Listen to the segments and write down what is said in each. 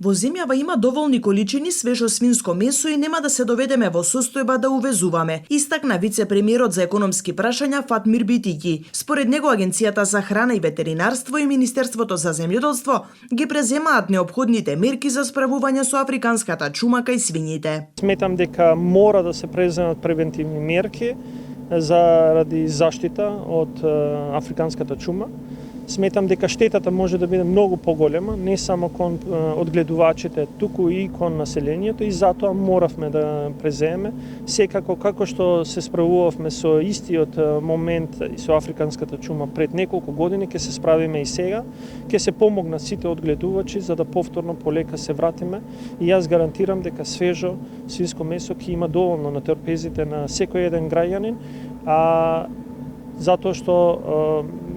Во земјава има доволни количини свежо свинско месо и нема да се доведеме во состојба да увезуваме, истакна вице-премиерот за економски прашања Фатмир Битиќи. Според него Агенцијата за храна и ветеринарство и Министерството за земјоделство ги преземаат неопходните мерки за справување со африканската чума кај свињите. Сметам дека мора да се преземат превентивни мерки заради заштита од африканската чума. Сметам дека штетата може да биде многу поголема, не само кон одгледувачите, туку и кон населението, и затоа моравме да преземе. Секако, како што се справувавме со истиот момент и со африканската чума пред неколку години, ќе се справиме и сега. Ќе се помогнат сите одгледувачи за да повторно полека се вратиме, и јас гарантирам дека свежо свинско месо ќе има доволно на трпезите на секој еден граѓанин, затоа што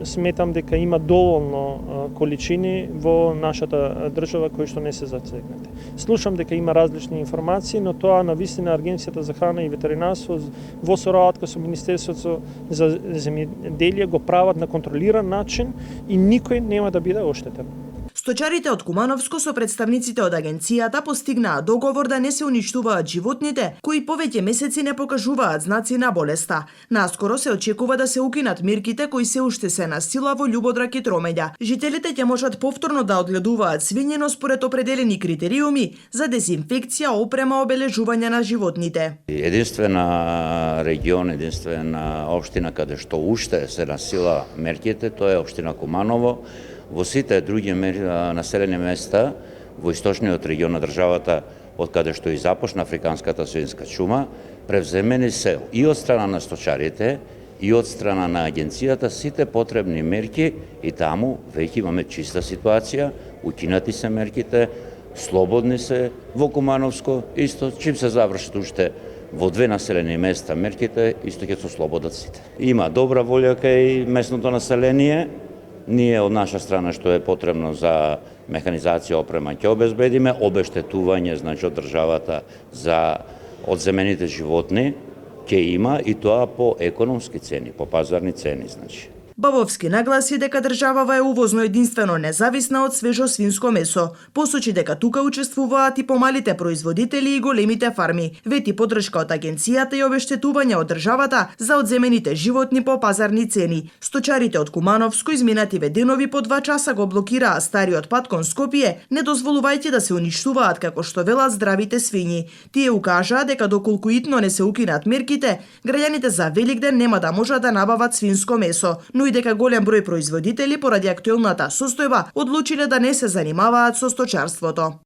сметам дека има доволно количини во нашата држава кои што не се засегнати. Слушам дека има различни информации, но тоа навистина Агенцијата за храна и ветеринарство во соработка со Министерството за земјоделие го прават на контролиран начин и никој нема да биде оштетен. Сточарите од Кумановско со представниците од агенцијата постигнаа договор да не се уништуваат животните кои повеќе месеци не покажуваат знаци на болеста. Наскоро се очекува да се укинат мерките кои се уште се на сила во Љубодрак и Тромеѓа. Жителите ќе можат повторно да одгледуваат свињино според определени критериуми за дезинфекција, опрема, обележување на животните. Единствена регион, единствена општина каде што уште се на сила мерките, тоа е општина Куманово. Во сите други населени места во источниот регион на државата, од каде што и започна африканската свинска чума, превземени се и од страна на сточарите и од страна на агенцијата сите потребни мерки, и таму веќе имаме чиста ситуација, укинати се мерките, слободни се во Кумановско, исто чим се завршат уште во две населени места мерките, исто ќе се слободат сите. Има добра волја кај местното население. Ние од наша страна што е потребно за механизација, опрема ќе обезбедиме, обештетување значи од државата за одземените животни ќе има, и тоа по економски цени, по пазарни цени значи. Бабовски нагласи дека државава е увозно единствено независна од свежо свинско месо. Посочи дека тука учествуваат и помалите производители и големите фарми. Вети поддршка од агенцијата и обештетување од државата за одземените животни по пазарни цени. Сточарите од Кумановско изминативе денови по 2 часа го блокираа стариот пат кон Скопје, не дозволувајќи да се уништуваат како што велат здравите свињи. Тие укажаа дека доколку итно не се укинат мерките, граѓаните за Великден нема да можат да набават свинско месо, но и дека голем број производители поради актуелната состојба одлучиле да не се занимаваат со сточарството.